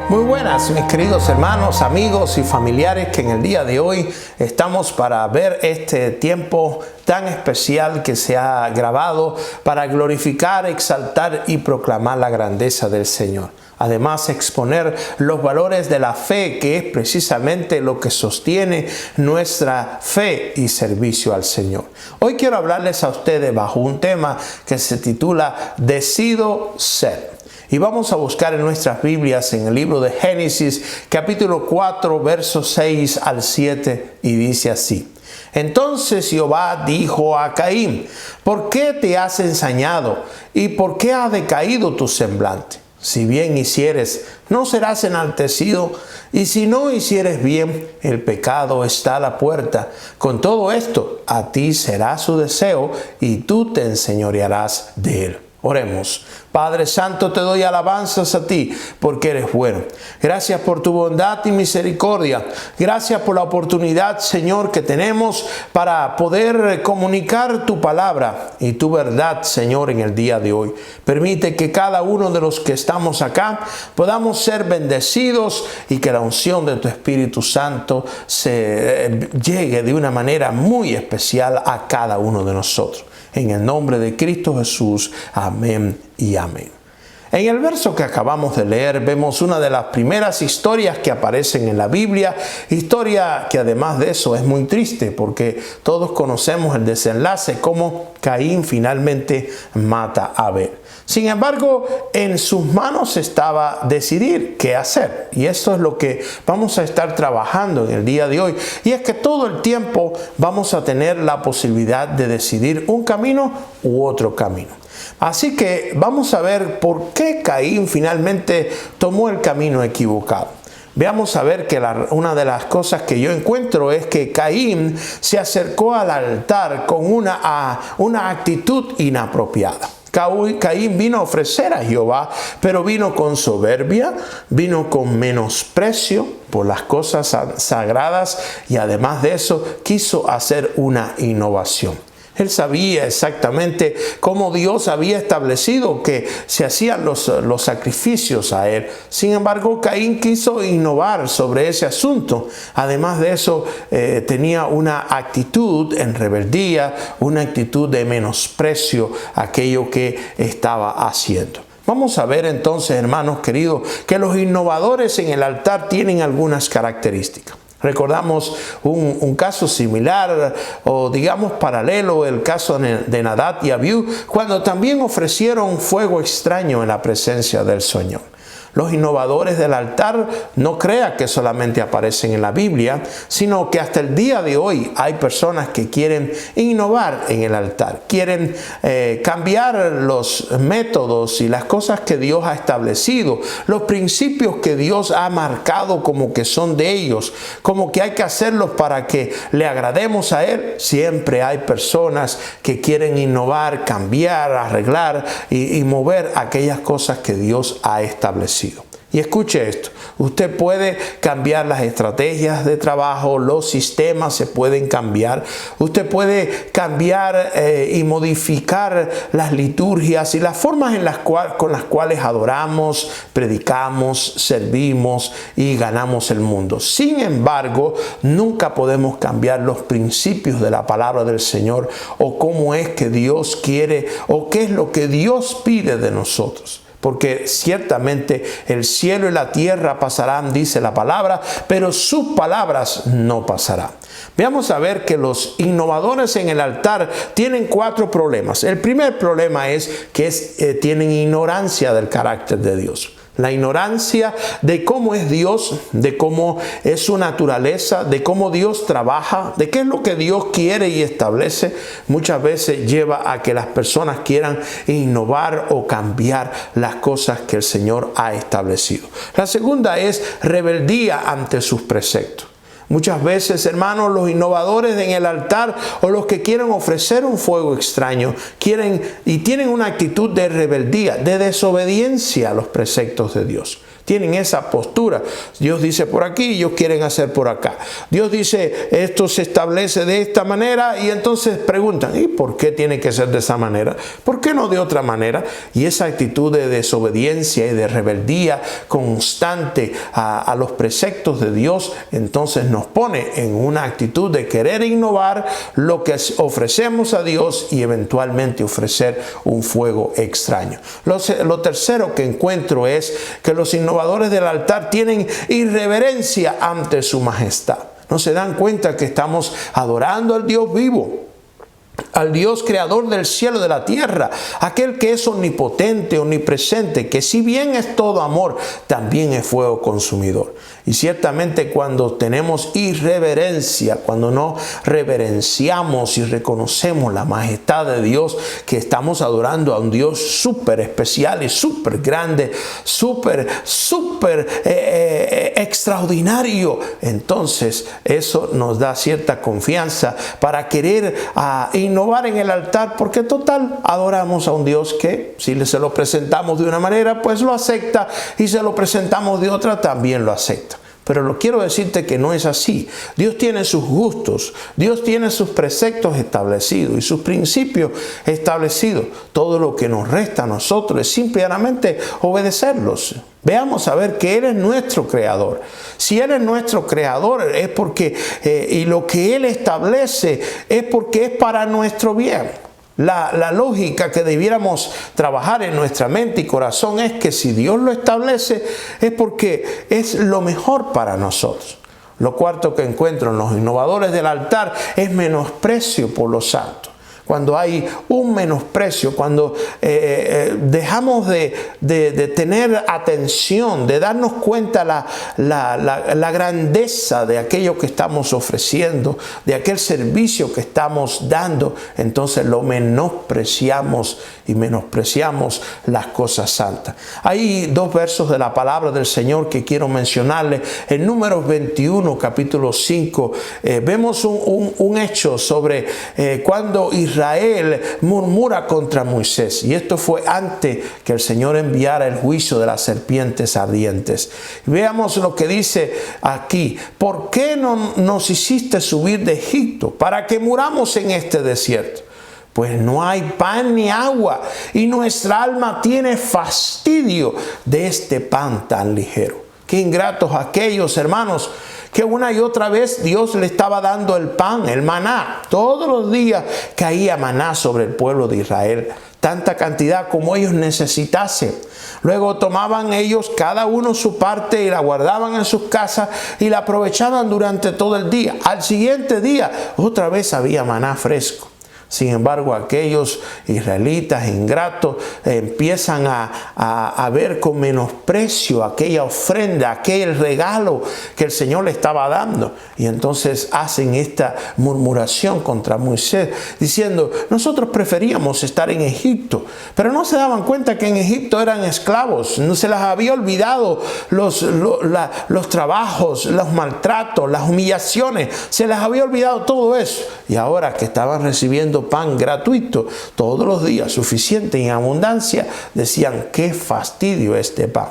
Muy buenas, mis queridos hermanos, amigos y familiares que en el día de hoy estamos para ver este tiempo tan especial que se ha grabado para glorificar, exaltar y proclamar la grandeza del Señor. Además, exponer los valores de la fe, que es precisamente lo que sostiene nuestra fe y servicio al Señor. Hoy quiero hablarles a ustedes bajo un tema que se titula Decido ser. Y vamos a buscar en nuestras Biblias en el libro de Génesis, capítulo 4, versos 6 al 7, y dice así. Entonces Jehová dijo a Caín, ¿por qué te has ensañado? ¿Y por qué ha decaído tu semblante? Si bien hicieres, no serás enaltecido, y si no hicieres bien, el pecado está a la puerta. Con todo esto, a ti será su deseo, y tú te enseñorearás de él. Oremos. Padre Santo, te doy alabanzas a ti porque eres bueno. Gracias por tu bondad y misericordia. Gracias por la oportunidad, Señor, que tenemos para poder comunicar tu palabra y tu verdad, Señor, en el día de hoy. Permite que cada uno de los que estamos acá podamos ser bendecidos y que la unción de tu Espíritu Santo se llegue de una manera muy especial a cada uno de nosotros. En el nombre de Cristo Jesús. Amén y amén. En el verso que acabamos de leer vemos una de las primeras historias que aparecen en la Biblia, historia que además de eso es muy triste porque todos conocemos el desenlace, cómo Caín finalmente mata a Abel. Sin embargo, en sus manos estaba decidir qué hacer. Y esto es lo que vamos a estar trabajando en el día de hoy. Y es que todo el tiempo vamos a tener la posibilidad de decidir un camino u otro camino. Así que vamos a ver por qué Caín finalmente tomó el camino equivocado. Veamos a ver que una de las cosas que yo encuentro es que Caín se acercó al altar con una actitud inapropiada. Caín vino a ofrecer a Jehová, pero vino con soberbia, vino con menosprecio por las cosas sagradas y además de eso quiso hacer una innovación. Él sabía exactamente cómo Dios había establecido que se hacían los sacrificios a él. Sin embargo, Caín quiso innovar sobre ese asunto. Además de eso, tenía una actitud en rebeldía, una actitud de menosprecio a aquello que estaba haciendo. Vamos a ver entonces, hermanos queridos, que los innovadores en el altar tienen algunas características. Recordamos un caso similar o digamos paralelo, el caso de Nadab y Abiú, cuando también ofrecieron fuego extraño en la presencia del Señor. Los innovadores del altar no crea que solamente aparecen en la Biblia, sino que hasta el día de hoy hay personas que quieren innovar en el altar, quieren cambiar los métodos y las cosas que Dios ha establecido, los principios que Dios ha marcado como que son de ellos, como que hay que hacerlos para que le agrademos a Él. Siempre hay personas que quieren innovar, cambiar, arreglar y mover aquellas cosas que Dios ha establecido. Y escuche esto, usted puede cambiar las estrategias de trabajo, los sistemas se pueden cambiar, usted puede cambiar y modificar las liturgias y las formas con las cuales adoramos, predicamos, servimos y ganamos el mundo. Sin embargo, nunca podemos cambiar los principios de la palabra del Señor o cómo es que Dios quiere o qué es lo que Dios pide de nosotros. Porque ciertamente el cielo y la tierra pasarán, dice la palabra, pero sus palabras no pasarán. Veamos a ver que los innovadores en el altar tienen 4 problemas. El primer problema es que tienen ignorancia del carácter de Dios. La ignorancia de cómo es Dios, de cómo es su naturaleza, de cómo Dios trabaja, de qué es lo que Dios quiere y establece, muchas veces lleva a que las personas quieran innovar o cambiar las cosas que el Señor ha establecido. La segunda es rebeldía ante sus preceptos. Muchas veces, hermanos, los innovadores en el altar o los que quieren ofrecer un fuego extraño tienen una actitud de rebeldía, de desobediencia a los preceptos de Dios. tienen esa postura. Dios dice por aquí, ellos quieren hacer por acá. Dios dice, esto se establece de esta manera, y entonces preguntan, ¿y por qué tiene que ser de esa manera? ¿Por qué no de otra manera? Y esa actitud de desobediencia y de rebeldía constante a los preceptos de Dios, entonces nos pone en una actitud de querer innovar lo que ofrecemos a Dios y eventualmente ofrecer un fuego extraño. Lo tercero que encuentro es que los innovadores del altar tienen irreverencia ante su majestad. No se dan cuenta que estamos adorando al Dios vivo, al Dios creador del cielo y de la tierra, aquel que es omnipotente, omnipresente, que si bien es todo amor, también es fuego consumidor. Y ciertamente cuando tenemos irreverencia, cuando no reverenciamos y reconocemos la majestad de Dios, que estamos adorando a un Dios súper especial y súper grande, súper extraordinario, entonces eso nos da cierta confianza para querer innovar en el altar, porque total adoramos a un Dios que si se lo presentamos de una manera pues lo acepta, y se lo presentamos de otra también lo acepta. Pero quiero decirte que no es así. Dios tiene sus gustos, Dios tiene sus preceptos establecidos y sus principios establecidos. Todo lo que nos resta a nosotros es simplemente obedecerlos. Veamos a ver que Él es nuestro creador. Si Él es nuestro creador es porque, y lo que Él establece es porque es para nuestro bien. La lógica que debiéramos trabajar en nuestra mente y corazón es que si Dios lo establece es porque es lo mejor para nosotros. Lo cuarto que encuentro en los innovadores del altar es menosprecio por los santos. Cuando hay un menosprecio, cuando dejamos de tener atención, de darnos cuenta la grandeza de aquello que estamos ofreciendo, de aquel servicio que estamos dando, entonces lo menospreciamos y menospreciamos las cosas santas. Hay dos versos de la palabra del Señor que quiero mencionarles. En Números 21, capítulo 5, vemos un hecho sobre cuando Israel murmura contra Moisés, y esto fue antes que el Señor enviara el juicio de las serpientes ardientes. Veamos lo que dice aquí: ¿por qué no nos hiciste subir de Egipto para que muramos en este desierto? Pues no hay pan ni agua, y nuestra alma tiene fastidio de este pan tan ligero. Qué ingratos aquellos hermanos que una y otra vez Dios le estaba dando el pan, el maná. Todos los días caía maná sobre el pueblo de Israel, tanta cantidad como ellos necesitasen. Luego tomaban ellos cada uno su parte y la guardaban en sus casas y la aprovechaban durante todo el día. Al siguiente día otra vez había maná fresco. Sin embargo, aquellos israelitas ingratos empiezan a ver con menosprecio aquella ofrenda, aquel regalo que el Señor le estaba dando. Y entonces hacen esta murmuración contra Moisés, diciendo: nosotros preferíamos estar en Egipto. Pero no se daban cuenta que en Egipto eran esclavos. No se les había olvidado los trabajos, los maltratos, las humillaciones. Se les había olvidado todo eso. Y ahora que estaban recibiendo pan gratuito todos los días, suficiente y en abundancia, decían: qué fastidio este pan.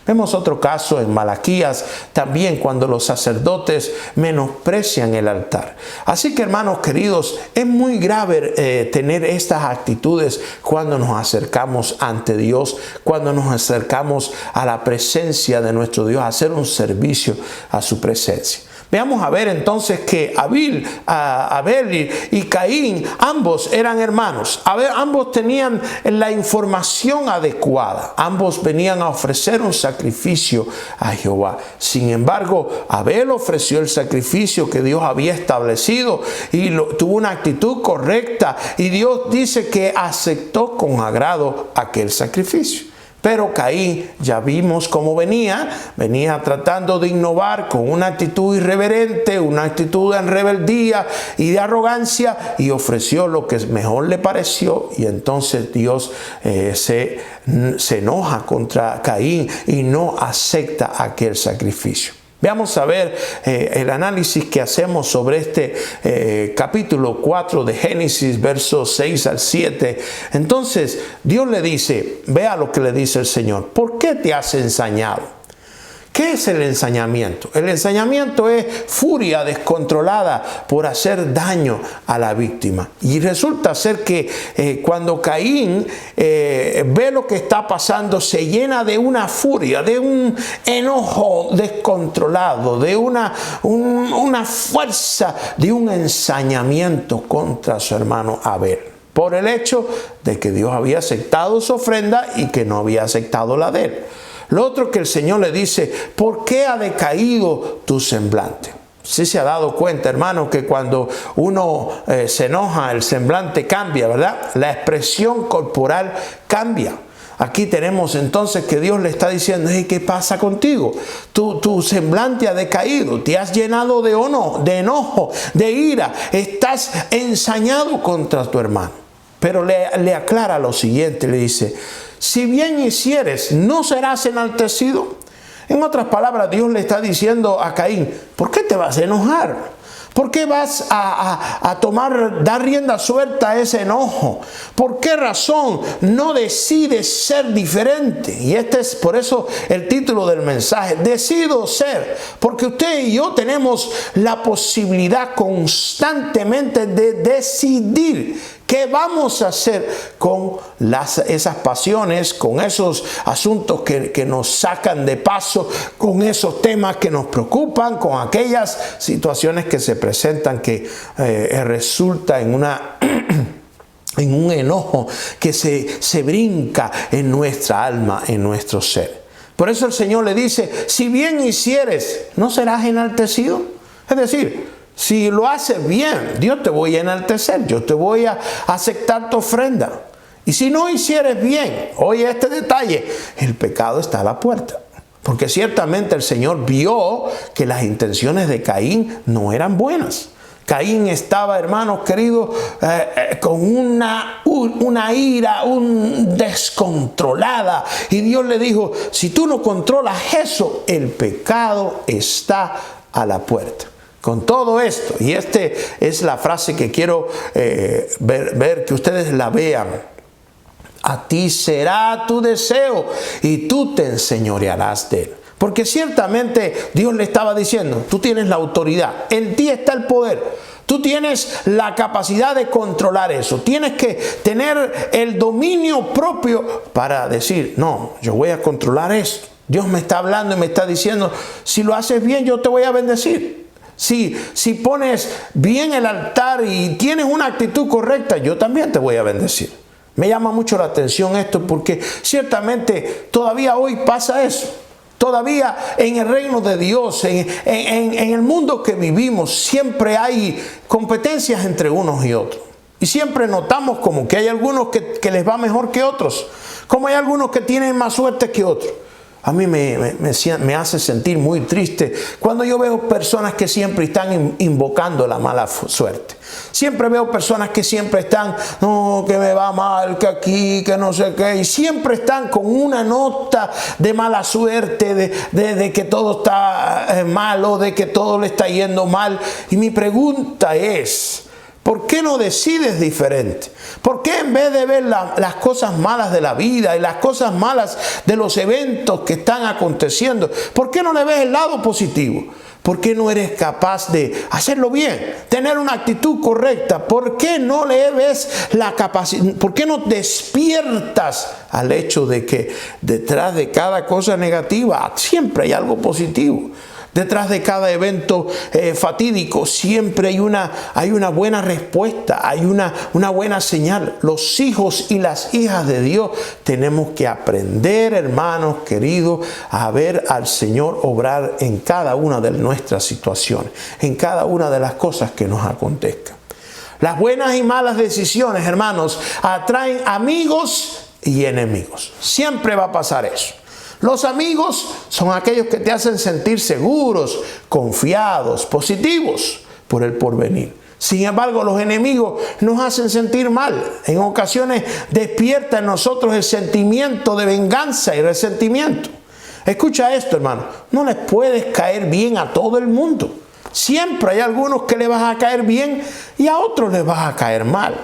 Vemos otro caso en Malaquías también, cuando los sacerdotes menosprecian el altar. Así que, hermanos queridos, es muy grave tener estas actitudes cuando nos acercamos ante Dios, cuando nos acercamos a la presencia de nuestro Dios, a hacer un servicio a su presencia. Veamos a ver entonces que Abel y Caín, ambos eran hermanos. Ambos tenían la información adecuada. Ambos venían a ofrecer un sacrificio a Jehová. Sin embargo, Abel ofreció el sacrificio que Dios había establecido y tuvo una actitud correcta. Y Dios dice que aceptó con agrado aquel sacrificio. Pero Caín, ya vimos cómo venía tratando de innovar con una actitud irreverente, una actitud en rebeldía y de arrogancia, y ofreció lo que mejor le pareció, y entonces Dios se enoja contra Caín y no acepta aquel sacrificio. Veamos a ver el análisis que hacemos sobre este capítulo 4 de Génesis, versos 6 al 7. Entonces Dios le dice, vea lo que le dice el Señor: ¿por qué te has ensañado? ¿Qué es el ensañamiento? El ensañamiento es furia descontrolada por hacer daño a la víctima. Y resulta ser que cuando Caín ve lo que está pasando, se llena de una furia, de un enojo descontrolado, de una fuerza, de un ensañamiento contra su hermano Abel, por el hecho de que Dios había aceptado su ofrenda y que no había aceptado la de él. Lo otro que el Señor le dice: ¿por qué ha decaído tu semblante? Sí se ha dado cuenta, hermano, que cuando uno se enoja, el semblante cambia, ¿verdad? La expresión corporal cambia. Aquí tenemos entonces que Dios le está diciendo: hey, ¿qué pasa contigo? Tu semblante ha decaído, te has llenado de enojo, de ira, estás ensañado contra tu hermano. Pero le aclara lo siguiente, le dice: si bien hicieres, ¿no serás enaltecido? En otras palabras, Dios le está diciendo a Caín: ¿por qué te vas a enojar? ¿Por qué vas a dar rienda suelta a ese enojo? ¿Por qué razón no decides ser diferente? Y este es por eso el título del mensaje: decido ser. Porque usted y yo tenemos la posibilidad constantemente de decidir qué vamos a hacer con esas pasiones, con esos asuntos que nos sacan de paso, con esos temas que nos preocupan, con aquellas situaciones que se presentan que resulta en en un enojo que se brinca en nuestra alma, en nuestro ser. Por eso el Señor le dice: si bien hicieres, ¿no serás enaltecido? Es decir, si lo haces bien, Dios te voy a enaltecer, yo te voy a aceptar tu ofrenda. Y si no hicieres bien, oye este detalle: el pecado está a la puerta. Porque ciertamente el Señor vio que las intenciones de Caín no eran buenas. Caín estaba, hermanos queridos, con una ira descontrolada. Y Dios le dijo: si tú no controlas eso, el pecado está a la puerta. Con todo esto, y esta es la frase que quiero ver que ustedes la vean: a ti será tu deseo y tú te enseñorearás de él. Porque ciertamente Dios le estaba diciendo: tú tienes la autoridad, en ti está el poder. Tú tienes la capacidad de controlar eso. Tienes que tener el dominio propio para decir: no, yo voy a controlar esto. Dios me está hablando y me está diciendo: si lo haces bien, yo te voy a bendecir. Si pones bien el altar y tienes una actitud correcta, yo también te voy a bendecir. Me llama mucho la atención esto, porque ciertamente todavía hoy pasa eso. Todavía en el reino de Dios, en el mundo que vivimos, siempre hay competencias entre unos y otros. Y siempre notamos como que hay algunos que les va mejor que otros, como hay algunos que tienen más suerte que otros. A mí me hace sentir muy triste cuando yo veo personas que siempre están invocando la mala suerte. Siempre veo personas que siempre están: no, que me va mal, que aquí, que no sé qué. Y siempre están con una nota de mala suerte, de que todo está malo, de que todo le está yendo mal. Y mi pregunta es: ¿por qué no decides diferente? ¿Por qué en vez de ver las cosas malas de la vida y las cosas malas de los eventos que están aconteciendo, por qué no le ves el lado positivo? ¿Por qué no eres capaz de hacerlo bien, tener una actitud correcta? ¿Por qué no le ves la capacidad? ¿Por qué no despiertas al hecho de que detrás de cada cosa negativa siempre hay algo positivo? Detrás de cada evento fatídico siempre hay una buena respuesta, hay una buena señal. Los hijos y las hijas de Dios tenemos que aprender, hermanos queridos, a ver al Señor obrar en cada una de nuestras situaciones, en cada una de las cosas que nos acontezcan. Las buenas y malas decisiones, hermanos, atraen amigos y enemigos. Siempre va a pasar eso. Los amigos son aquellos que te hacen sentir seguros, confiados, positivos por el porvenir. Sin embargo, los enemigos nos hacen sentir mal. En ocasiones despierta en nosotros el sentimiento de venganza y resentimiento. Escucha esto, hermano. No les puedes caer bien a todo el mundo. Siempre hay algunos que le vas a caer bien y a otros les vas a caer mal.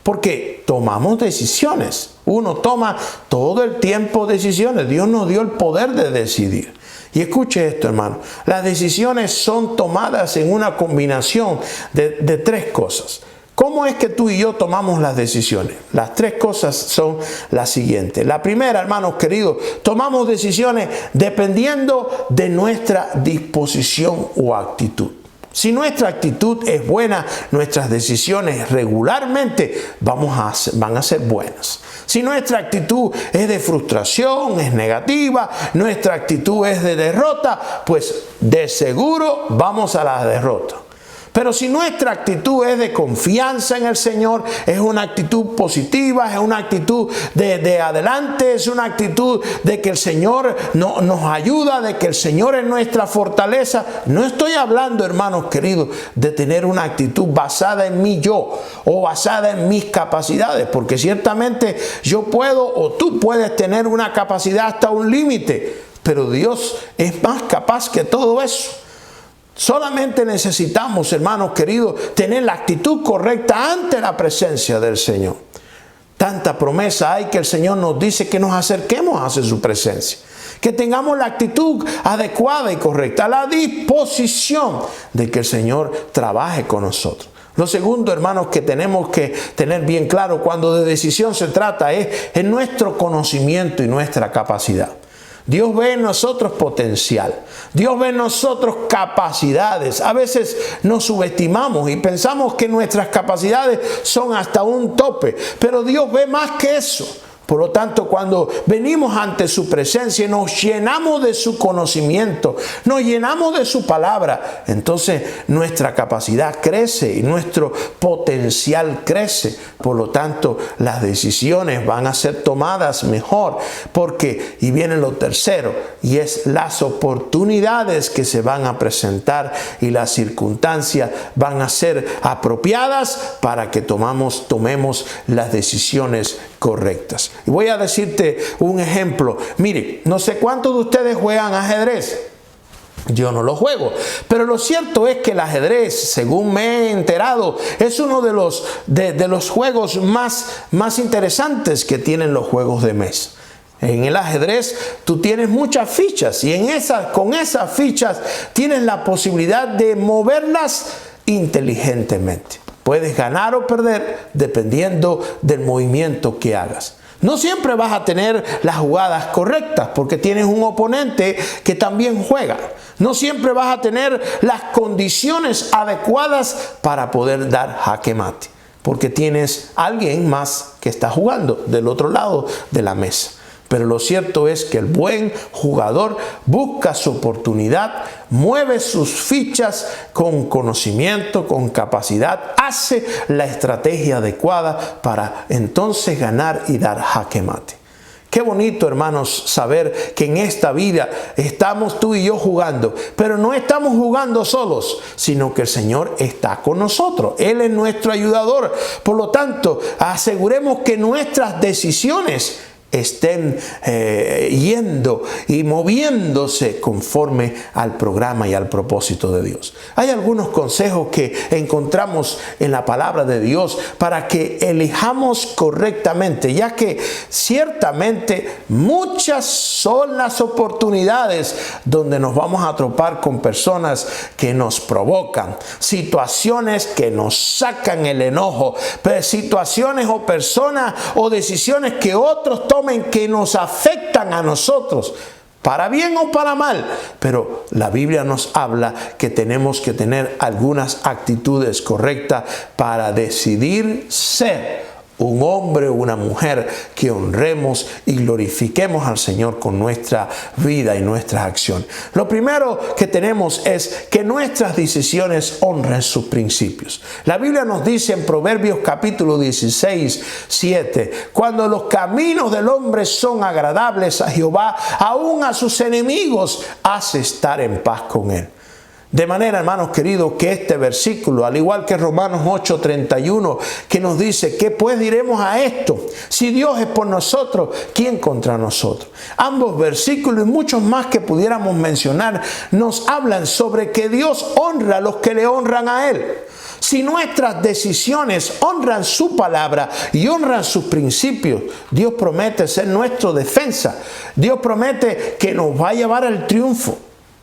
Porque tomamos decisiones. Uno toma todo el tiempo decisiones. Dios nos dio el poder de decidir. Y escuche esto, hermano. Las decisiones son tomadas en una combinación de tres cosas. ¿Cómo es que tú y yo tomamos las decisiones? Las tres cosas son las siguientes. La primera, hermanos queridos, tomamos decisiones dependiendo de nuestra disposición o actitud. Si nuestra actitud es buena, nuestras decisiones regularmente van a ser buenas. Si nuestra actitud es de frustración, es negativa, nuestra actitud es de derrota, pues de seguro vamos a la derrota. Pero si nuestra actitud es de confianza en el Señor, es una actitud positiva, es una actitud de adelante, es una actitud de que el Señor nos ayuda, de que el Señor es nuestra fortaleza. No estoy hablando, hermanos queridos, de tener una actitud basada en mi yo o basada en mis capacidades, porque ciertamente yo puedo o tú puedes tener una capacidad hasta un límite, pero Dios es más capaz que todo eso. Solamente necesitamos, hermanos queridos, tener la actitud correcta ante la presencia del Señor. Tanta promesa hay que el Señor nos dice que nos acerquemos hacia su presencia. Que tengamos la actitud adecuada y correcta, la disposición de que el Señor trabaje con nosotros. Lo segundo, hermanos, que tenemos que tener bien claro cuando de decisión se trata es en nuestro conocimiento y nuestra capacidad. Dios ve en nosotros potencial. Dios ve en nosotros capacidades. A veces nos subestimamos y pensamos que nuestras capacidades son hasta un tope. Pero Dios ve más que eso. Por lo tanto, cuando venimos ante su presencia y nos llenamos de su conocimiento, nos llenamos de su palabra, entonces nuestra capacidad crece y nuestro potencial crece. Por lo tanto, las decisiones van a ser tomadas mejor. Porque, y viene lo tercero, y es las oportunidades que se van a presentar y las circunstancias van a ser apropiadas para que tomemos las decisiones correctas. Y voy a decirte un ejemplo. Mire, no sé cuántos de ustedes juegan ajedrez. Yo no lo juego, pero lo cierto es que el ajedrez, según me he enterado, es uno de los juegos más interesantes que tienen los juegos de mesa. En el ajedrez tú tienes muchas fichas y con esas fichas tienes la posibilidad de moverlas inteligentemente. Puedes ganar o perder dependiendo del movimiento que hagas. No siempre vas a tener las jugadas correctas porque tienes un oponente que también juega. No siempre vas a tener las condiciones adecuadas para poder dar jaque mate porque tienes alguien más que está jugando del otro lado de la mesa. Pero lo cierto es que el buen jugador busca su oportunidad, mueve sus fichas con conocimiento, con capacidad, hace la estrategia adecuada para entonces ganar y dar jaque mate. Qué bonito, hermanos, saber que en esta vida estamos tú y yo jugando, pero no estamos jugando solos, sino que el Señor está con nosotros. Él es nuestro ayudador. Por lo tanto, aseguremos que nuestras decisiones estén yendo y moviéndose conforme al programa y al propósito de Dios. Hay algunos consejos que encontramos en la palabra de Dios para que elijamos correctamente, ya que ciertamente muchas son las oportunidades donde nos vamos a topar con personas que nos provocan, situaciones que nos sacan el enojo, situaciones o personas o decisiones que otros toman que nos afectan a nosotros, para bien o para mal. Pero la Biblia nos habla que tenemos que tener algunas actitudes correctas para decidir ser un hombre o una mujer que honremos y glorifiquemos al Señor con nuestra vida y nuestras acciones. Lo primero que tenemos es que nuestras decisiones honren sus principios. La Biblia nos dice en Proverbios capítulo 16, 7, cuando los caminos del hombre son agradables a Jehová, aún a sus enemigos hace estar en paz con él. De manera, hermanos queridos, que este versículo, al igual que Romanos 8:31, que nos dice, ¿qué pues diremos a esto? Si Dios es por nosotros, ¿quién contra nosotros? Ambos versículos y muchos más que pudiéramos mencionar nos hablan sobre que Dios honra a los que le honran a Él. Si nuestras decisiones honran su palabra y honran sus principios, Dios promete ser nuestra defensa. Dios promete que nos va a llevar al triunfo.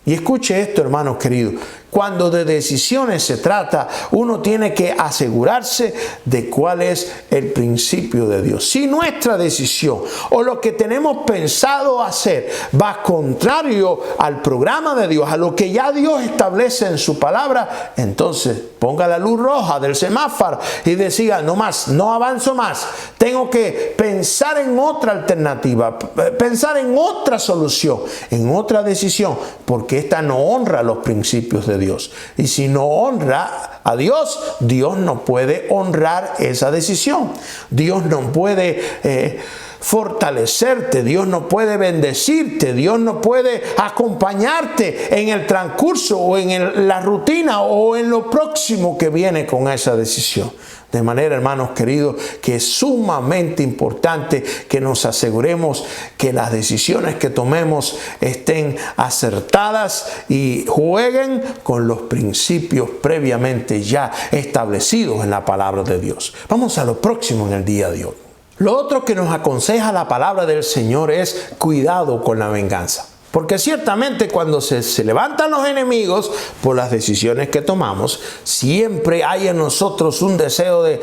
Y escuche esto, hermanos queridos. Cuando de decisiones se trata, uno tiene que asegurarse de cuál es el principio de Dios. Si nuestra decisión o lo que tenemos pensado hacer va contrario al programa de Dios, a lo que ya Dios establece en su palabra, entonces ponga la luz roja del semáforo y decida, no más, no avanzo más. Tengo que pensar en otra alternativa, pensar en otra solución, en otra decisión, porque esta no honra los principios de Dios. Y si no honra a Dios, Dios no puede honrar esa decisión. Dios no puede fortalecerte, Dios no puede bendecirte, Dios no puede acompañarte en el transcurso o en la rutina o en lo próximo que viene con esa decisión. De manera, hermanos queridos, que es sumamente importante que nos aseguremos que las decisiones que tomemos estén acertadas y jueguen con los principios previamente ya establecidos en la palabra de Dios. Vamos a lo próximo en el día de hoy. Lo otro que nos aconseja la palabra del Señor es cuidado con la venganza. Porque ciertamente cuando se levantan los enemigos por las decisiones que tomamos, siempre hay en nosotros un deseo de,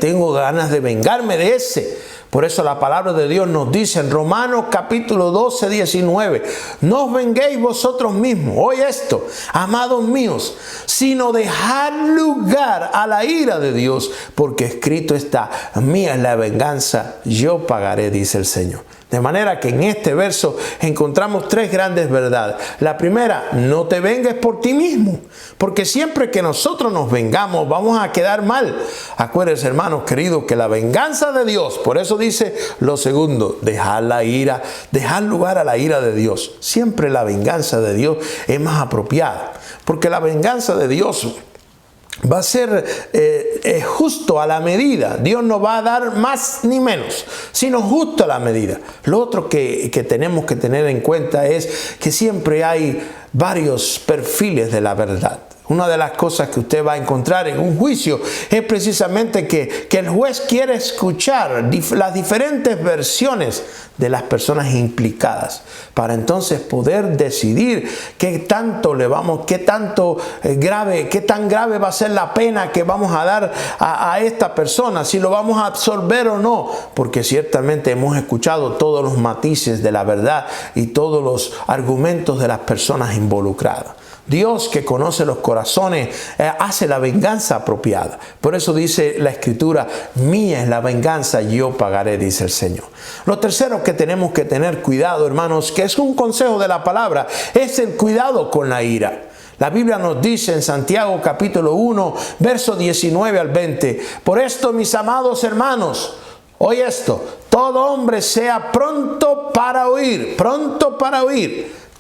tengo ganas de vengarme de ese. Por eso la palabra de Dios nos dice en Romanos capítulo 12, 19, no os venguéis vosotros mismos, oye esto, amados míos, sino dejad lugar a la ira de Dios, porque escrito está, mía es la venganza, yo pagaré, dice el Señor. De manera que en este verso encontramos tres grandes verdades. La primera, no te vengues por ti mismo, porque siempre que nosotros nos vengamos vamos a quedar mal. Acuérdense, hermanos queridos, que la venganza de Dios, por eso dice lo segundo, dejar la ira, dejar lugar a la ira de Dios. Siempre la venganza de Dios es más apropiada, porque la venganza de Dios va a ser justo a la medida. Dios no va a dar más ni menos, sino justo a la medida. Lo otro que tenemos que tener en cuenta es que siempre hay varios perfiles de la verdad. Una de las cosas que usted va a encontrar en un juicio es precisamente que el juez quiere escuchar las diferentes versiones de las personas implicadas para entonces poder decidir qué tan grave va a ser la pena que vamos a dar a esta persona, si lo vamos a absorber o no, porque ciertamente hemos escuchado todos los matices de la verdad y todos los argumentos de las personas involucradas. Dios, que conoce los corazones, hace la venganza apropiada. Por eso dice la Escritura, mía es la venganza, yo pagaré, dice el Señor. Lo tercero que tenemos que tener cuidado, hermanos, que es un consejo de la palabra, es el cuidado con la ira. La Biblia nos dice en Santiago capítulo 1, verso 19 al 20, por esto, mis amados hermanos, oye esto, todo hombre sea pronto para oír,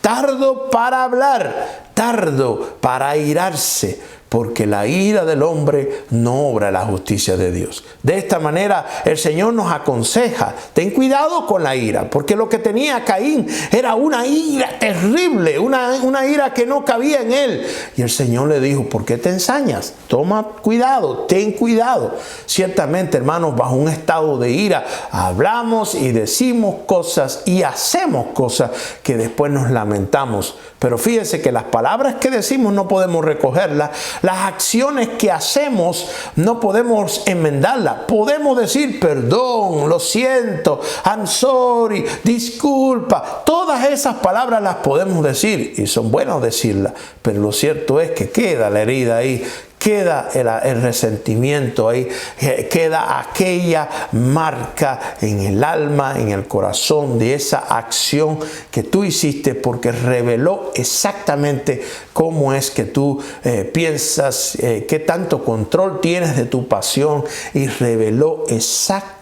tardo para hablar, tardo para airarse, porque la ira del hombre no obra la justicia de Dios. De esta manera el Señor nos aconseja, ten cuidado con la ira, porque lo que tenía Caín era una ira terrible, una ira que no cabía en él. Y el Señor le dijo, ¿por qué te ensañas? Toma cuidado, ten cuidado. Ciertamente, hermanos, bajo un estado de ira hablamos y decimos cosas y hacemos cosas que después nos lamentamos. Pero fíjense que las palabras que decimos no podemos recogerlas. Las acciones que hacemos no podemos enmendarlas. Podemos decir perdón, lo siento, I'm sorry, disculpa. Todas esas palabras las podemos decir y son buenas decirlas. Pero lo cierto es que queda la herida ahí. Queda el resentimiento ahí, queda aquella marca en el alma, en el corazón de esa acción que tú hiciste porque reveló exactamente cómo es que tú piensas, qué tanto control tienes de tu pasión y reveló exactamente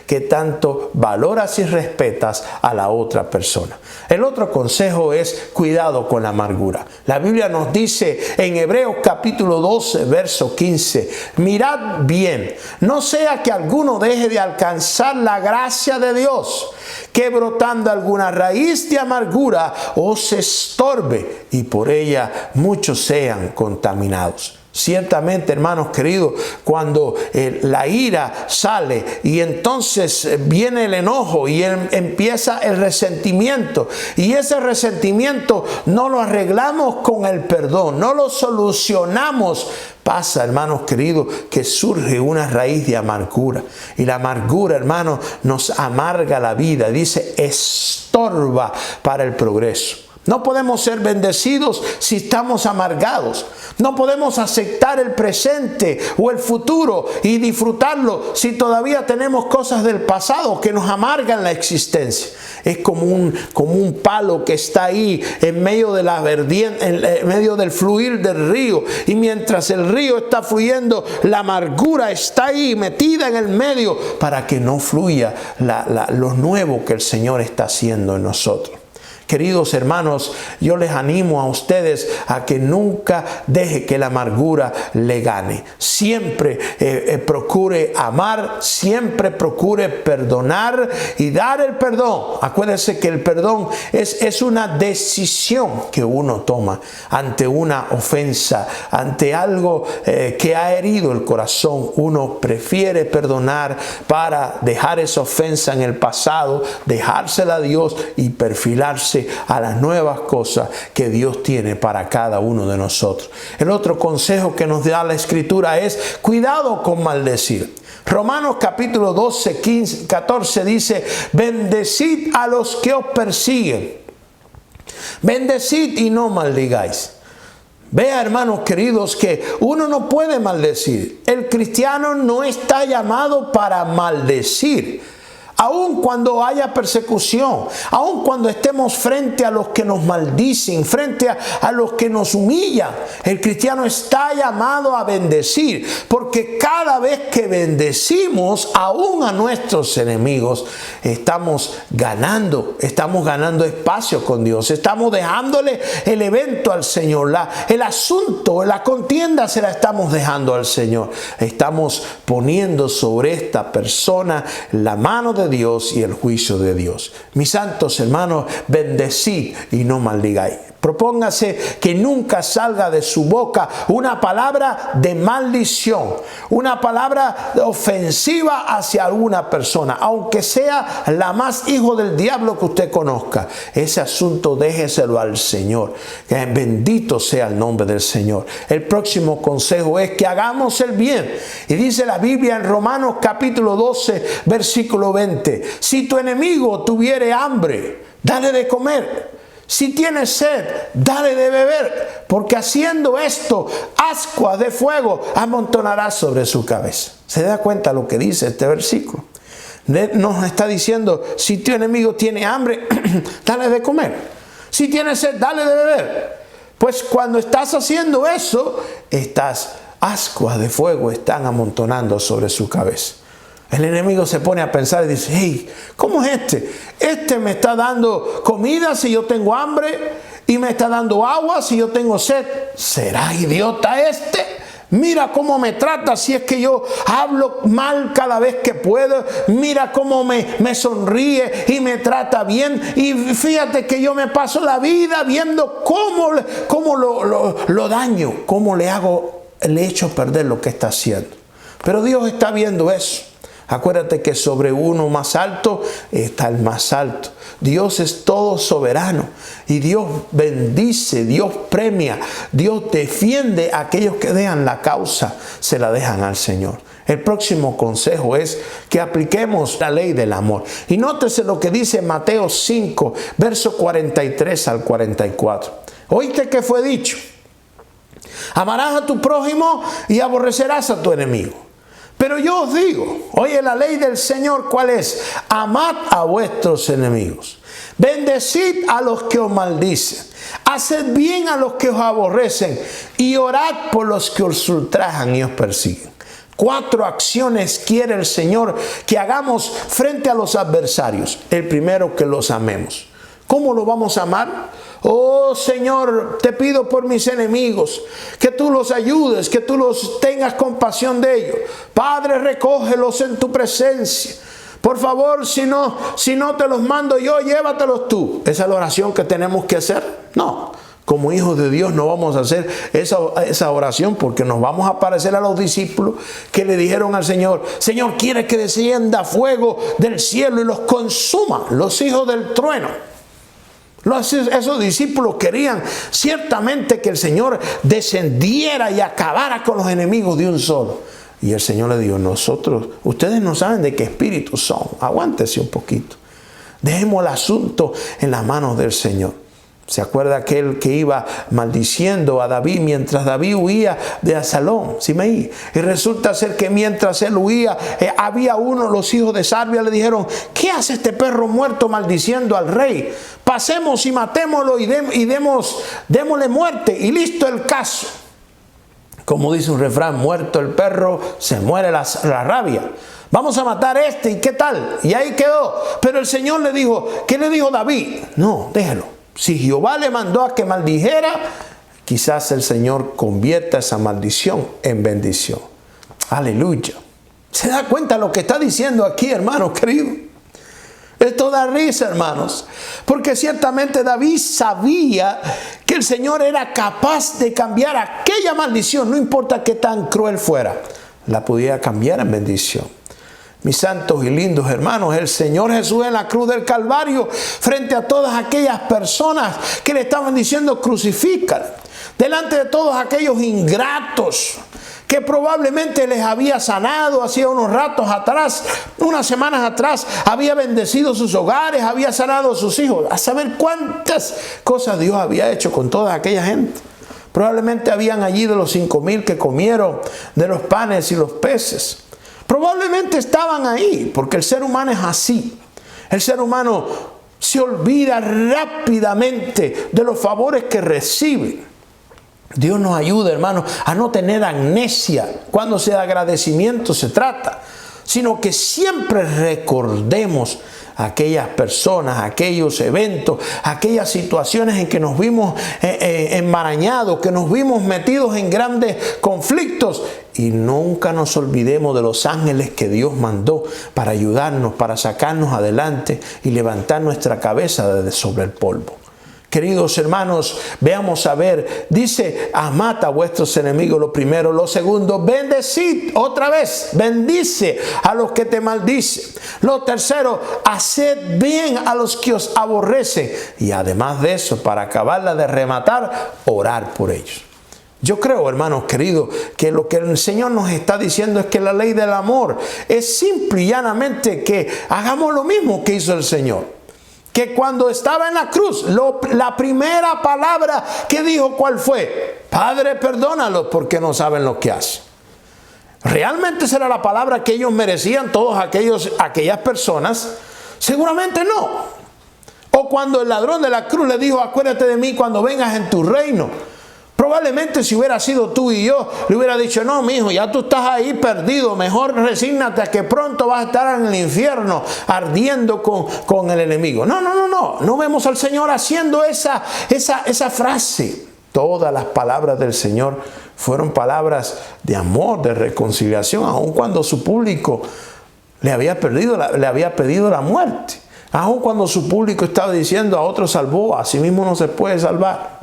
que tanto valoras y respetas a la otra persona. El otro consejo es cuidado con la amargura. La Biblia nos dice en Hebreos capítulo 12, verso 15, mirad bien, no sea que alguno deje de alcanzar la gracia de Dios, que brotando alguna raíz de amargura os estorbe y por ella muchos sean contaminados. Ciertamente, hermanos queridos, cuando la ira sale y entonces viene el enojo y empieza el resentimiento, y ese resentimiento no lo arreglamos con el perdón, no lo solucionamos, pasa, hermanos queridos, que surge una raíz de amargura, y la amargura, hermanos, nos amarga la vida, dice, estorba para el progreso. No podemos ser bendecidos si estamos amargados. No podemos aceptar el presente o el futuro y disfrutarlo si todavía tenemos cosas del pasado que nos amargan la existencia. Es como un palo que está ahí en medio de la vertiente, en medio del fluir del río. Y mientras el río está fluyendo, la amargura está ahí metida en el medio para que no fluya lo nuevo que el Señor está haciendo en nosotros. Queridos hermanos, yo les animo a ustedes a que nunca deje que la amargura le gane. Siempre procure amar, siempre procure perdonar y dar el perdón. Acuérdense que el perdón es una decisión que uno toma ante una ofensa, ante algo que ha herido el corazón. Uno prefiere perdonar para dejar esa ofensa en el pasado, dejársela a Dios y perfilarse a las nuevas cosas que Dios tiene para cada uno de nosotros. El otro consejo que nos da la Escritura es cuidado con maldecir. Romanos capítulo 12, 14 dice, bendecid a los que os persiguen. Bendecid y no maldigáis. Vea, hermanos queridos, que uno no puede maldecir. El cristiano no está llamado para maldecir. Aun cuando haya persecución, aun cuando estemos frente a los que nos maldicen, frente a los que nos humillan, el cristiano está llamado a bendecir, porque cada vez que bendecimos aún a nuestros enemigos, estamos ganando espacio con Dios, estamos dejándole el evento al Señor, el asunto, la contienda se la estamos dejando al Señor, estamos poniendo sobre esta persona la mano de Dios y el juicio de Dios. Mis santos hermanos, bendecid y no maldigáis. Propóngase que nunca salga de su boca una palabra de maldición, una palabra ofensiva hacia alguna persona, aunque sea la más hijo del diablo que usted conozca. Ese asunto déjeselo al Señor. Que bendito sea el nombre del Señor. El próximo consejo es que hagamos el bien. Y dice la Biblia en Romanos capítulo 12, versículo 20. Si tu enemigo tuviere hambre, dale de comer. Si tienes sed, dale de beber, porque haciendo esto, ascuas de fuego amontonarás sobre su cabeza. ¿Se da cuenta lo que dice este versículo? Nos está diciendo, si tu enemigo tiene hambre, dale de comer. Si tienes sed, dale de beber. Pues cuando estás haciendo eso, ascuas de fuego están amontonando sobre su cabeza. El enemigo se pone a pensar y dice, hey, ¿cómo es este? Este me está dando comida si yo tengo hambre y me está dando agua si yo tengo sed. ¿Será idiota este? Mira cómo me trata si es que yo hablo mal cada vez que puedo. Mira cómo me sonríe y me trata bien. Y fíjate que yo me paso la vida viendo cómo lo daño, cómo le echo perder lo que está haciendo. Pero Dios está viendo eso. Acuérdate que sobre uno más alto está el más alto. Dios es todo soberano y Dios bendice, Dios premia, Dios defiende a aquellos que dejan la causa, se la dejan al Señor. El próximo consejo es que apliquemos la ley del amor. Y nótese lo que dice Mateo 5, verso 43 al 44. ¿Oíste que fue dicho? Amarás a tu prójimo y aborrecerás a tu enemigo. Pero yo os digo, oye, la ley del Señor, ¿cuál es? Amad a vuestros enemigos. Bendecid a los que os maldicen. Haced bien a los que os aborrecen. Y orad por los que os ultrajan y os persiguen. 4 acciones quiere el Señor que hagamos frente a los adversarios. El primero, que los amemos. ¿Cómo lo vamos a amar? Oh Señor, te pido por mis enemigos, que tú los ayudes, que tú los tengas compasión de ellos. Padre, recógelos en tu presencia. Por favor, si no te los mando yo, llévatelos tú. ¿Esa es la oración que tenemos que hacer? No. Como hijos de Dios no vamos a hacer esa oración, porque nos vamos a parecer a los discípulos que le dijeron al Señor: Señor, ¿quiere que descienda fuego del cielo y los consuma? Los hijos del trueno. Esos discípulos querían ciertamente que el Señor descendiera y acabara con los enemigos de un solo. Y el Señor le dijo: ustedes no saben de qué espíritu son. Aguántese un poquito. Dejemos el asunto en las manos del Señor. ¿Se acuerda aquel que iba maldiciendo a David mientras David huía de Absalón? Y resulta ser que mientras él huía, había los hijos de Sarbia le dijeron: ¿qué hace este perro muerto maldiciendo al rey? Pasemos y matémoslo y démosle muerte, y listo el caso. Como dice un refrán: muerto el perro, se muere la rabia. Vamos a matar a este, ¿y qué tal? Y ahí quedó. Pero el Señor le dijo, ¿qué le dijo David? No, déjelo. Si Jehová le mandó a que maldijera, quizás el Señor convierta esa maldición en bendición. Aleluya. ¿Se da cuenta lo que está diciendo aquí, hermanos queridos? Esto da risa, hermanos, porque ciertamente David sabía que el Señor era capaz de cambiar aquella maldición, no importa qué tan cruel fuera, la podía cambiar en bendición. Mis santos y lindos hermanos, el Señor Jesús en la cruz del Calvario, frente a todas aquellas personas que le estaban diciendo: crucifícalo, delante de todos aquellos ingratos que probablemente les había sanado hacía unos ratos atrás, unas semanas atrás, había bendecido sus hogares, había sanado a sus hijos. A saber cuántas cosas Dios había hecho con toda aquella gente. Probablemente habían allí de los 5,000 que comieron de los panes y los peces. Probablemente estaban ahí, porque el ser humano es así. El ser humano se olvida rápidamente de los favores que recibe. Dios nos ayuda, hermanos, a no tener amnesia cuando de agradecimiento se trata, sino que siempre recordemos aquellas personas, aquellos eventos, aquellas situaciones en que nos vimos enmarañados, que nos vimos metidos en grandes conflictos, y nunca nos olvidemos de los ángeles que Dios mandó para ayudarnos, para sacarnos adelante y levantar nuestra cabeza de sobre el polvo. Queridos hermanos, veamos a ver, dice: amad a vuestros enemigos, lo primero. Lo segundo, bendecid, otra vez, bendice a los que te maldicen. Lo tercero, haced bien a los que os aborrecen. Y además de eso, para acabarla de rematar, orar por ellos. Yo creo, hermanos queridos, que lo que el Señor nos está diciendo es que la ley del amor es simple y llanamente que hagamos lo mismo que hizo el Señor. Que cuando estaba en la cruz, la primera palabra que dijo, ¿cuál fue? Padre, perdónalos porque no saben lo que hacen. ¿Realmente será la palabra que ellos merecían, aquellas personas? Seguramente no. O cuando el ladrón de la cruz le dijo: acuérdate de mí cuando vengas en tu reino. Probablemente si hubiera sido tú y yo, le hubiera dicho: no, mi hijo, ya tú estás ahí perdido, mejor resígnate a que pronto vas a estar en el infierno ardiendo con el enemigo. No vemos al Señor haciendo esa frase. Todas las palabras del Señor fueron palabras de amor, de reconciliación, aun cuando su público le había pedido la muerte. Aun cuando su público estaba diciendo: a otro salvó, a sí mismo no se puede salvar.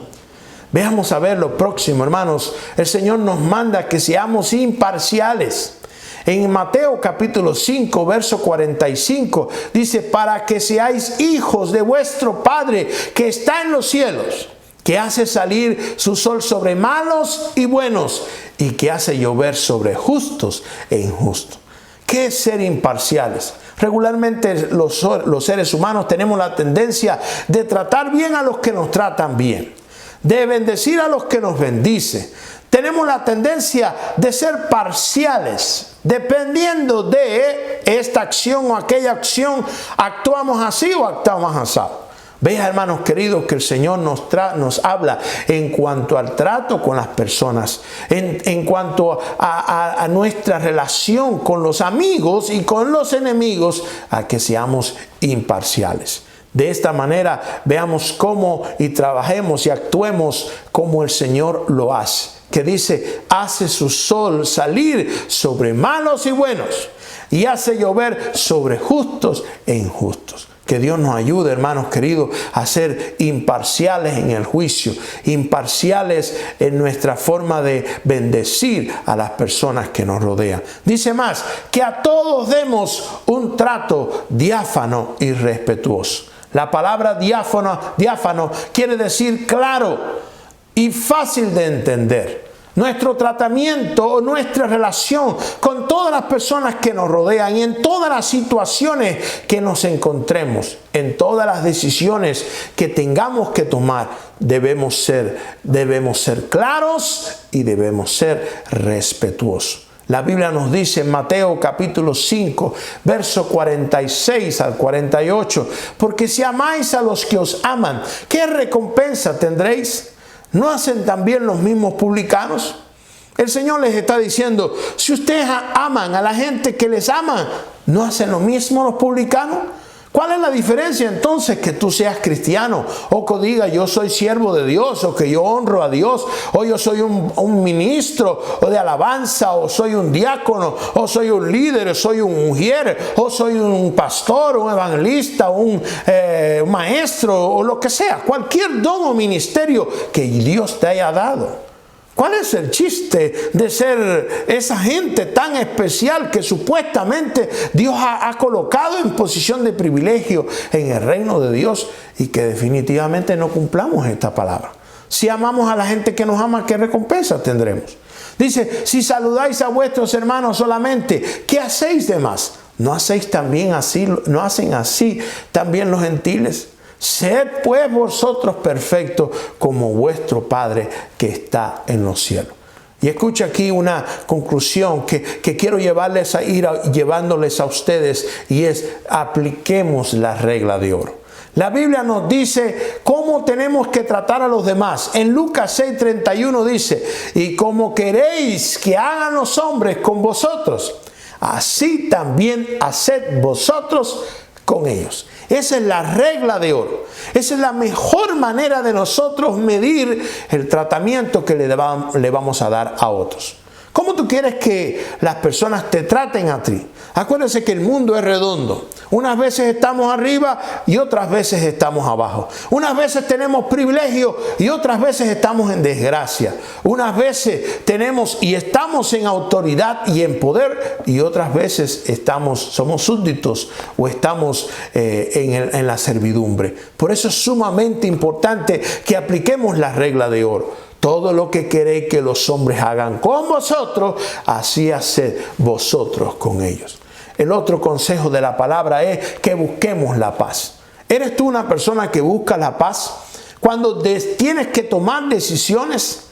Veamos a ver lo próximo, hermanos. El Señor nos manda que seamos imparciales. En Mateo capítulo 5, verso 45, dice: para que seáis hijos de vuestro Padre que está en los cielos, que hace salir su sol sobre malos y buenos, y que hace llover sobre justos e injustos. ¿Qué es ser imparciales? Regularmente los seres humanos tenemos la tendencia de tratar bien a los que nos tratan bien, de bendecir a los que nos bendicen. Tenemos la tendencia de ser parciales. Dependiendo de esta acción o aquella acción, actuamos así o actuamos así. Vean, hermanos queridos, que el Señor nos habla en cuanto al trato con las personas, en cuanto a nuestra relación con los amigos y con los enemigos, a que seamos imparciales. De esta manera veamos cómo y trabajemos y actuemos como el Señor lo hace. Que dice: hace su sol salir sobre malos y buenos, y hace llover sobre justos e injustos. Que Dios nos ayude, hermanos queridos, a ser imparciales en el juicio, imparciales en nuestra forma de bendecir a las personas que nos rodean. Dice más, que a todos demos un trato diáfano y respetuoso. La palabra diáfano quiere decir claro y fácil de entender. Nuestro tratamiento o nuestra relación con todas las personas que nos rodean y en todas las situaciones que nos encontremos, en todas las decisiones que tengamos que tomar, debemos ser claros y debemos ser respetuosos. La Biblia nos dice en Mateo capítulo 5, verso 46 al 48, porque si amáis a los que os aman, ¿qué recompensa tendréis? ¿No hacen también los mismos publicanos? El Señor les está diciendo, si ustedes aman a la gente que les ama, ¿no hacen lo mismo los publicanos? ¿Cuál es la diferencia entonces que tú seas cristiano o que diga yo soy siervo de Dios o que yo honro a Dios o yo soy un ministro o de alabanza o soy un diácono o soy un líder o soy un mujer o soy un pastor, un evangelista, un maestro o lo que sea, cualquier don o ministerio que Dios te haya dado? ¿Cuál es el chiste de ser esa gente tan especial que supuestamente Dios ha colocado en posición de privilegio en el reino de Dios y que definitivamente no cumplamos esta palabra? Si amamos a la gente que nos ama, ¿qué recompensa tendremos? Dice, si saludáis a vuestros hermanos solamente, ¿qué hacéis de más? ¿No hacéis también así, no hacen así también los gentiles? Sed pues vosotros perfectos como vuestro Padre que está en los cielos. Y escucha aquí una conclusión que quiero llevándoles a ustedes, y es: apliquemos la regla de oro. La Biblia nos dice cómo tenemos que tratar a los demás. En Lucas 6:31 dice, y como queréis que hagan los hombres con vosotros, así también haced vosotros con ellos. Esa es la regla de oro. Esa es la mejor manera de nosotros medir el tratamiento que le vamos a dar a otros. ¿Cómo tú quieres que las personas te traten a ti? Acuérdense que el mundo es redondo. Unas veces estamos arriba y otras veces estamos abajo. Unas veces tenemos privilegio y otras veces estamos en desgracia. Unas veces tenemos y estamos en autoridad y en poder, y otras veces somos súbditos o estamos en la servidumbre. Por eso es sumamente importante que apliquemos la regla de oro. Todo lo que queréis que los hombres hagan con vosotros, así haced vosotros con ellos. El otro consejo de la palabra es que busquemos la paz. ¿Eres tú una persona que busca la paz? Cuando tienes que tomar decisiones,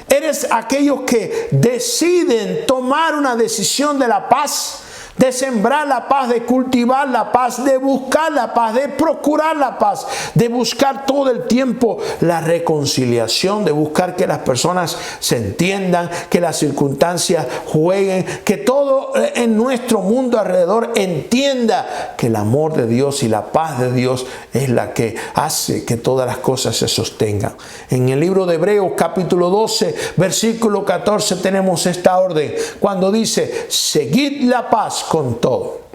¿eres aquellos que deciden tomar una decisión de la paz? De sembrar la paz, de cultivar la paz, de buscar la paz, de procurar la paz, de buscar todo el tiempo la reconciliación, de buscar que las personas se entiendan, que las circunstancias jueguen, que todo en nuestro mundo alrededor entienda que el amor de Dios y la paz de Dios es la que hace que todas las cosas se sostengan. En el libro de Hebreos capítulo 12, versículo 14 tenemos esta orden cuando dice: seguid la paz con todo.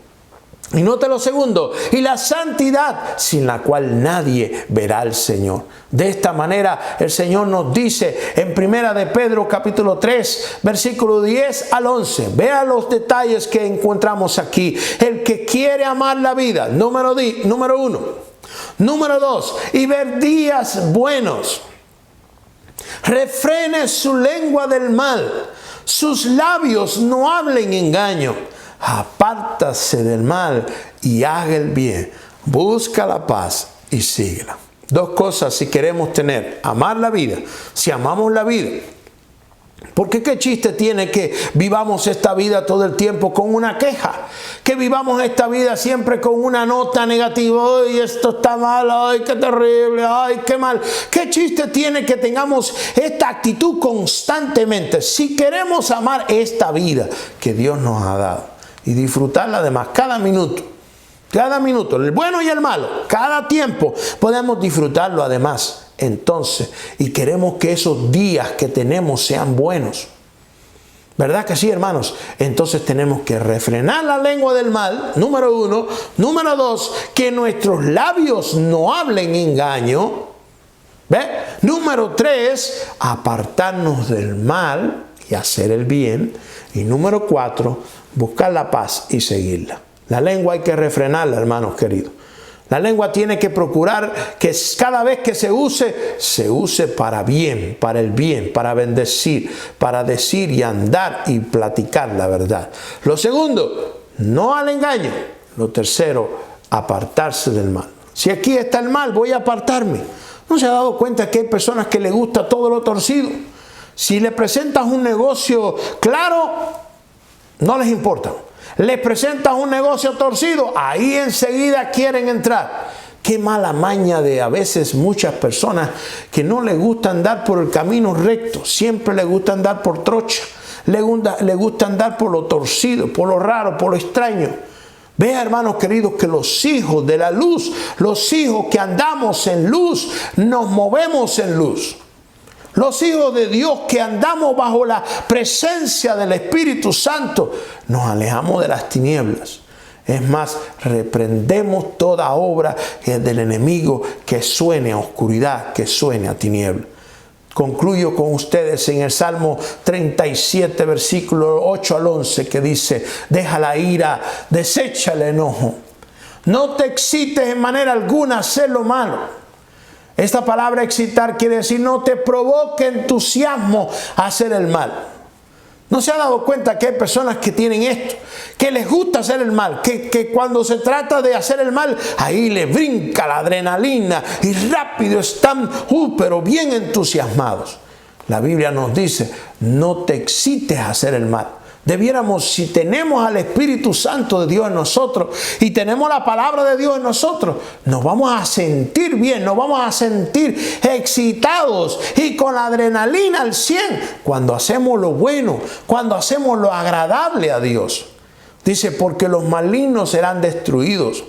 Y note lo segundo: y la santidad, sin la cual nadie verá al Señor. De esta manera el Señor nos dice en primera de Pedro capítulo 3 versículo 10 al 11. Vea los detalles que encontramos aquí. El que quiere amar la vida, número 1. Número 2, y ver días buenos. Refrene su lengua del mal. Sus labios no hablen engaño. Apártase del mal y haga el bien. Busca la paz y síguela. Dos cosas si queremos tener: amar la vida. Si amamos la vida, porque qué chiste tiene que vivamos esta vida todo el tiempo con una queja, que vivamos esta vida siempre con una nota negativa. Ay, esto está mal, ay, qué terrible, ay, qué mal. Qué chiste tiene que tengamos esta actitud constantemente. Si queremos amar esta vida que Dios nos ha dado y disfrutarla además cada minuto, el bueno y el malo, cada tiempo podemos disfrutarlo además. Entonces, y queremos que esos días que tenemos sean buenos. ¿Verdad que sí, hermanos? Entonces tenemos que refrenar la lengua del mal, número 1. Número 2, que nuestros labios no hablen engaño. ¿Ve? Número 3, apartarnos del mal y hacer el bien. Y número 4, buscar la paz y seguirla. La lengua hay que refrenarla, hermanos queridos. La lengua tiene que procurar que cada vez que se use para bien, para el bien, para bendecir, para decir y andar y platicar la verdad. Lo segundo, no al engaño. Lo tercero, apartarse del mal. Si aquí está el mal, voy a apartarme. ¿No se ha dado cuenta que hay personas que les gusta todo lo torcido? Si le presentas un negocio claro, no les importa. Les presentas un negocio torcido, ahí enseguida quieren entrar. Qué mala maña de a veces muchas personas que no les gusta andar por el camino recto, siempre les gusta andar por trocha, les gusta andar por lo torcido, por lo raro, por lo extraño. Vea, hermanos queridos, que los hijos de la luz, los hijos que andamos en luz, nos movemos en luz. Los hijos de Dios que andamos bajo la presencia del Espíritu Santo, nos alejamos de las tinieblas. Es más, reprendemos toda obra del enemigo que suene a oscuridad, que suene a tiniebla. Concluyo con ustedes en el Salmo 37, versículo 8 al 11, que dice: deja la ira, desecha el enojo. No te excites en manera alguna a hacer lo malo. Esta palabra excitar quiere decir no te provoque entusiasmo a hacer el mal. ¿No se ha dado cuenta que hay personas que tienen esto? Que les gusta hacer el mal, que cuando se trata de hacer el mal, ahí les brinca la adrenalina y rápido están, pero bien entusiasmados. La Biblia nos dice, no te excites a hacer el mal. Debiéramos, si tenemos al Espíritu Santo de Dios en nosotros y tenemos la palabra de Dios en nosotros, nos vamos a sentir bien, nos vamos a sentir excitados y con la adrenalina al 100 cuando hacemos lo bueno, cuando hacemos lo agradable a Dios. Dice, porque los malignos serán destruidos,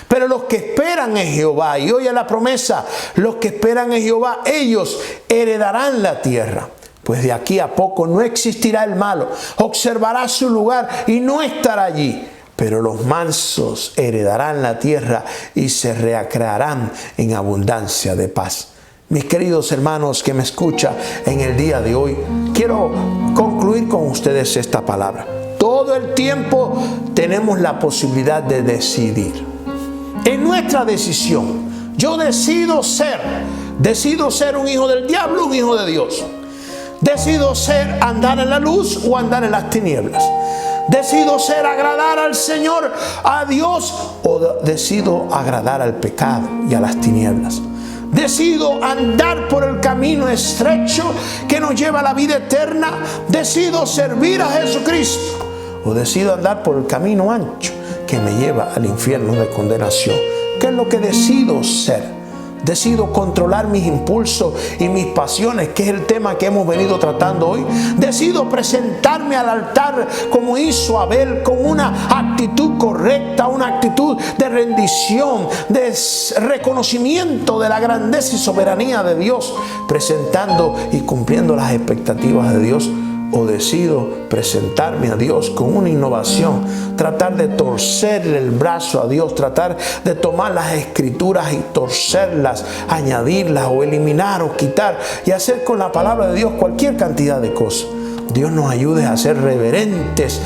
pero los que esperan en Jehová, y oye la promesa, los que esperan en Jehová, ellos heredarán la tierra. Pues de aquí a poco no existirá el malo, observará su lugar y no estará allí. Pero los mansos heredarán la tierra y se recrearán en abundancia de paz. Mis queridos hermanos que me escuchan en el día de hoy, quiero concluir con ustedes esta palabra. Todo el tiempo tenemos la posibilidad de decidir. En nuestra decisión, yo decido ser un hijo del diablo, un hijo de Dios. Decido ser andar en la luz o andar en las tinieblas. Decido ser agradar al Señor, a Dios, o decido agradar al pecado y a las tinieblas. Decido andar por el camino estrecho que nos lleva a la vida eterna. Decido servir a Jesucristo, o decido andar por el camino ancho que me lleva al infierno de condenación. ¿Qué es lo que decido ser? Decido controlar mis impulsos y mis pasiones, que es el tema que hemos venido tratando hoy. Decido presentarme al altar como hizo Abel, con una actitud correcta, una actitud de rendición, de reconocimiento de la grandeza y soberanía de Dios, presentando y cumpliendo las expectativas de Dios. O decido presentarme a Dios con una innovación, tratar de torcerle el brazo a Dios, tratar de tomar las escrituras y torcerlas, añadirlas o eliminar o quitar y hacer con la palabra de Dios cualquier cantidad de cosas. Dios nos ayude a ser reverentes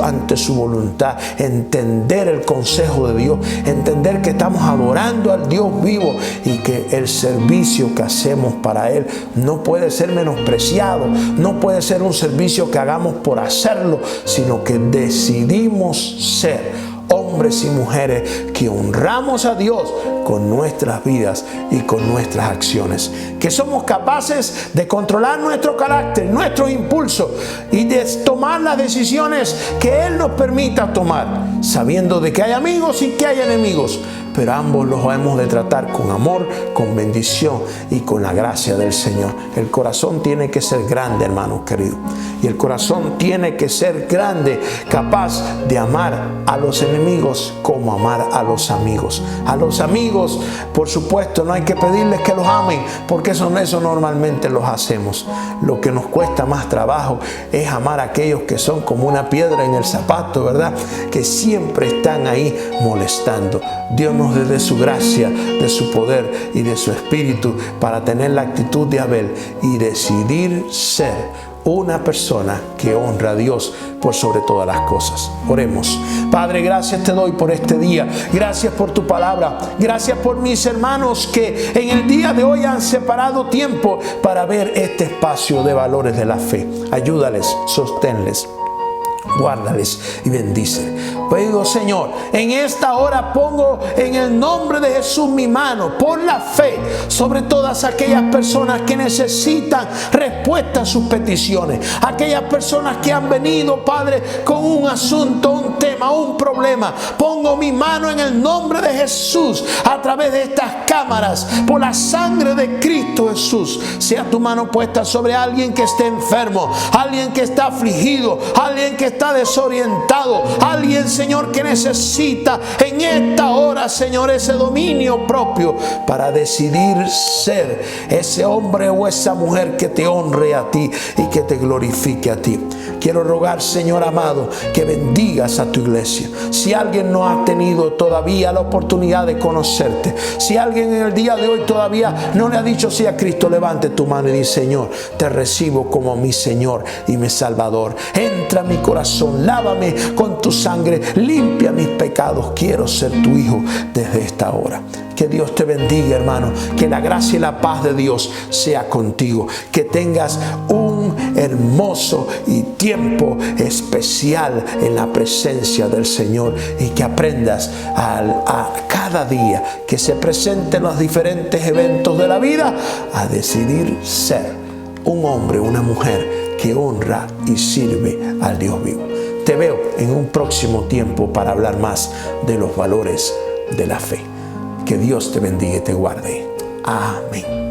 ante su voluntad, entender el consejo de Dios, entender que estamos adorando al Dios vivo y que el servicio que hacemos para Él no puede ser menospreciado, no puede ser un servicio que hagamos por hacerlo, sino que decidimos ser hombres y mujeres que honramos a Dios con nuestras vidas y con nuestras acciones. Que somos capaces de controlar nuestro carácter, nuestros impulsos y de tomar las decisiones que Él nos permita tomar, sabiendo de que hay amigos y que hay enemigos, pero ambos los hemos de tratar con amor, con bendición y con la gracia del Señor. El corazón tiene que ser grande, hermanos queridos, y el corazón tiene que ser grande, capaz de amar a los enemigos como amar a los amigos. A los amigos, por supuesto, no hay que pedirles que los amen, porque eso normalmente los hacemos. Lo que nos cuesta más trabajo es amar a aquellos que son como una piedra en el zapato, ¿verdad? Que siempre están ahí molestando. Dios nos dé de su gracia, de su poder y de su espíritu para tener la actitud de Abel y decidir ser una persona que honra a Dios por sobre todas las cosas. Oremos. Padre, gracias te doy por este día. Gracias por tu palabra. Gracias por mis hermanos que en el día de hoy han separado tiempo para ver este espacio de valores de la fe. Ayúdales, sosténles, guárdales y bendice. Pido, Señor, en esta hora pongo en el nombre de Jesús mi mano por la fe sobre todas aquellas personas que necesitan respuesta a sus peticiones, aquellas personas que han venido, Padre, con un asunto, un tema, un problema. Pongo mi mano en el nombre de Jesús a través de estas cámaras, por la sangre de Cristo Jesús. Sea tu mano puesta sobre alguien que esté enfermo, alguien que está afligido, alguien que está desorientado, alguien, Señor, que necesita en esta hora, Señor, ese dominio propio para decidir ser ese hombre o esa mujer que te honre a ti y que te glorifique a ti. Quiero rogar, Señor amado, que bendigas a tu iglesia. Si alguien no ha tenido todavía la oportunidad de conocerte, si alguien en el día de hoy todavía no le ha dicho sí a Cristo, levante tu mano y di: Señor, te recibo como mi Señor y mi Salvador. Entra a mi corazón, lávame con tu sangre, limpia mis pecados. Quiero ser tu hijo desde esta hora. Que Dios te bendiga, hermano. Que la gracia y la paz de Dios sea contigo. Que tengas un hermoso y tiempo especial en la presencia del Señor y que aprendas a cada día que se presenten los diferentes eventos de la vida a decidir ser un hombre, una mujer que honra y sirve al Dios vivo. Te veo en un próximo tiempo para hablar más de los valores de la fe. Que Dios te bendiga y te guarde. Amén.